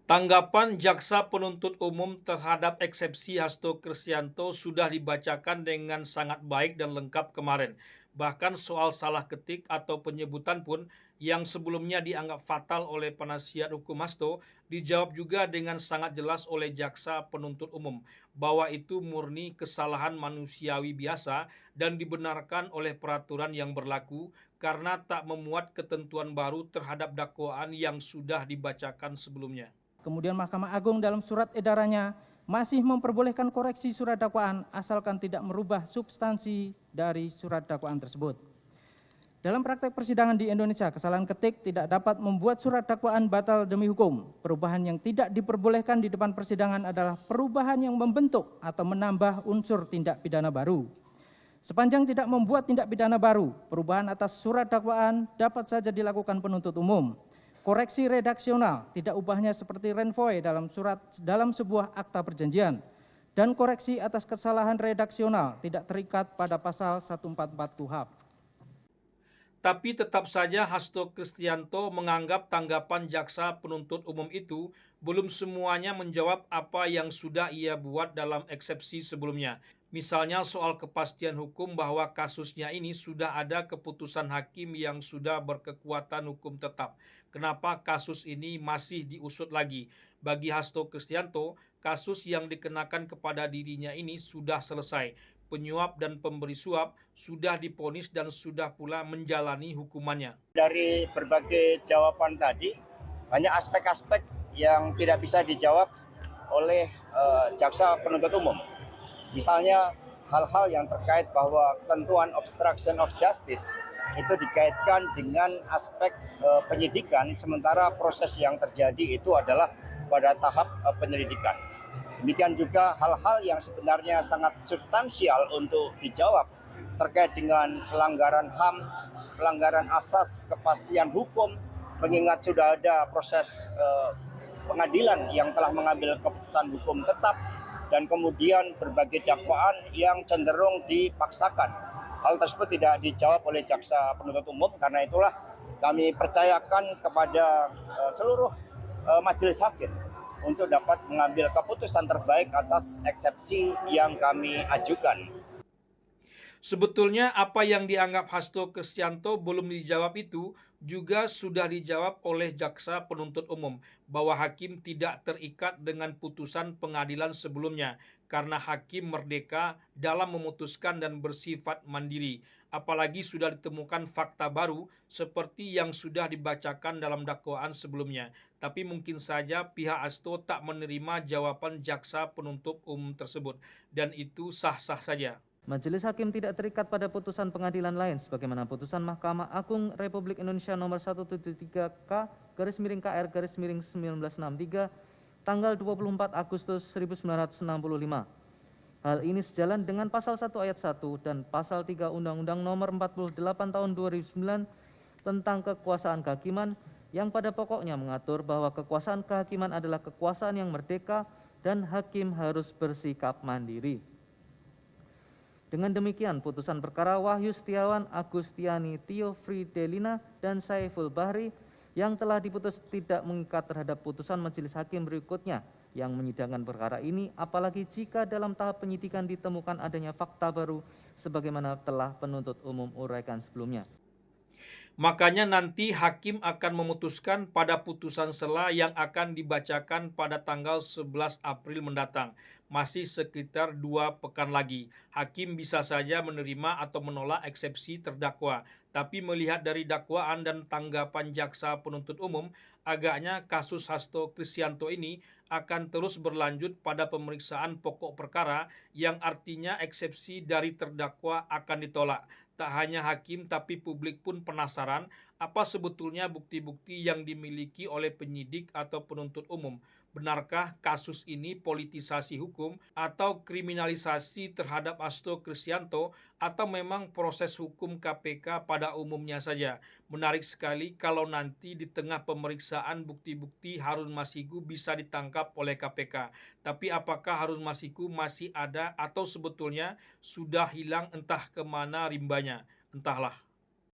Tanggapan Jaksa Penuntut Umum terhadap eksepsi Hasto Kristianto sudah dibacakan dengan sangat baik dan lengkap kemarin. Bahkan soal salah ketik atau penyebutan pun yang sebelumnya dianggap fatal oleh penasihat hukum Hasto dijawab juga dengan sangat jelas oleh Jaksa Penuntut Umum bahwa itu murni kesalahan manusiawi biasa dan dibenarkan oleh peraturan yang berlaku karena tak memuat ketentuan baru terhadap dakwaan yang sudah dibacakan sebelumnya. Kemudian Mahkamah Agung dalam surat edarannya masih memperbolehkan koreksi surat dakwaan asalkan tidak merubah substansi dari surat dakwaan tersebut. Dalam praktek persidangan di Indonesia, kesalahan ketik tidak dapat membuat surat dakwaan batal demi hukum. Perubahan yang tidak diperbolehkan di depan persidangan adalah perubahan yang membentuk atau menambah unsur tindak pidana baru. Sepanjang tidak membuat tindak pidana baru, perubahan atas surat dakwaan dapat saja dilakukan penuntut umum. Koreksi redaksional tidak ubahnya seperti renvoi dalam sebuah akta perjanjian, dan koreksi atas kesalahan redaksional tidak terikat pada pasal 144 KUHP. Tapi tetap saja Hasto Kristianto menganggap tanggapan Jaksa Penuntut Umum itu belum semuanya menjawab apa yang sudah ia buat dalam eksepsi sebelumnya. Misalnya soal kepastian hukum bahwa kasusnya ini sudah ada keputusan hakim yang sudah berkekuatan hukum tetap. Kenapa kasus ini masih diusut lagi? Bagi Hasto Kristianto, kasus yang dikenakan kepada dirinya ini sudah selesai. Penyuap dan pemberi suap sudah diponis dan sudah pula menjalani hukumannya. Dari berbagai jawaban tadi, banyak aspek-aspek yang tidak bisa dijawab oleh jaksa penuntut umum. Misalnya hal-hal yang terkait bahwa ketentuan obstruction of justice itu dikaitkan dengan aspek penyidikan, sementara proses yang terjadi itu adalah pada tahap penyelidikan. Demikian juga hal-hal yang sebenarnya sangat substansial untuk dijawab terkait dengan pelanggaran HAM, pelanggaran asas kepastian hukum, mengingat sudah ada proses pengadilan yang telah mengambil keputusan hukum tetap, dan kemudian berbagai dakwaan yang cenderung dipaksakan. Hal tersebut tidak dijawab oleh jaksa penuntut umum, karena itulah kami percayakan kepada seluruh majelis hakim untuk dapat mengambil keputusan terbaik atas eksepsi yang kami ajukan. Sebetulnya apa yang dianggap Hasto Kristianto belum dijawab itu juga sudah dijawab oleh Jaksa Penuntut Umum bahwa hakim tidak terikat dengan putusan pengadilan sebelumnya karena hakim merdeka dalam memutuskan dan bersifat mandiri. Apalagi sudah ditemukan fakta baru seperti yang sudah dibacakan dalam dakwaan sebelumnya. Tapi mungkin saja pihak Hasto tak menerima jawaban Jaksa Penuntut Umum tersebut dan itu sah-sah saja. Majelis Hakim tidak terikat pada putusan pengadilan lain sebagaimana putusan Mahkamah Agung Republik Indonesia nomor 173K/KR/1963 tanggal 24 Agustus 1965. Hal ini sejalan dengan pasal 1 ayat 1 dan pasal 3 Undang-Undang nomor 48 tahun 2009 tentang kekuasaan kehakiman yang pada pokoknya mengatur bahwa kekuasaan kehakiman adalah kekuasaan yang merdeka dan hakim harus bersikap mandiri. Dengan demikian, putusan perkara Wahyu Setiawan, Agustiani, Tio Fridelina, dan Saiful Bahri yang telah diputus tidak mengikat terhadap putusan majelis hakim berikutnya yang menyidangkan perkara ini, apalagi jika dalam tahap penyidikan ditemukan adanya fakta baru sebagaimana telah penuntut umum uraikan sebelumnya. Makanya nanti hakim akan memutuskan pada putusan sela yang akan dibacakan pada tanggal 11 April mendatang. Masih sekitar 2 pekan lagi. Hakim bisa saja menerima atau menolak eksepsi terdakwa. Tapi melihat dari dakwaan dan tanggapan jaksa penuntut umum, agaknya kasus Hasto Kristianto ini akan terus berlanjut pada pemeriksaan pokok perkara yang artinya eksepsi dari terdakwa akan ditolak. Tak hanya hakim tapi publik pun penasaran apa sebetulnya bukti-bukti yang dimiliki oleh penyidik atau penuntut umum. Benarkah kasus ini politisasi hukum atau kriminalisasi terhadap Hasto Kristianto atau memang proses hukum KPK pada umumnya saja? Menarik sekali kalau nanti di tengah pemeriksaan bukti-bukti Harun Masiku bisa ditangkap oleh KPK. Tapi apakah Harun Masiku masih ada atau sebetulnya sudah hilang entah kemana rimbanya? Entahlah.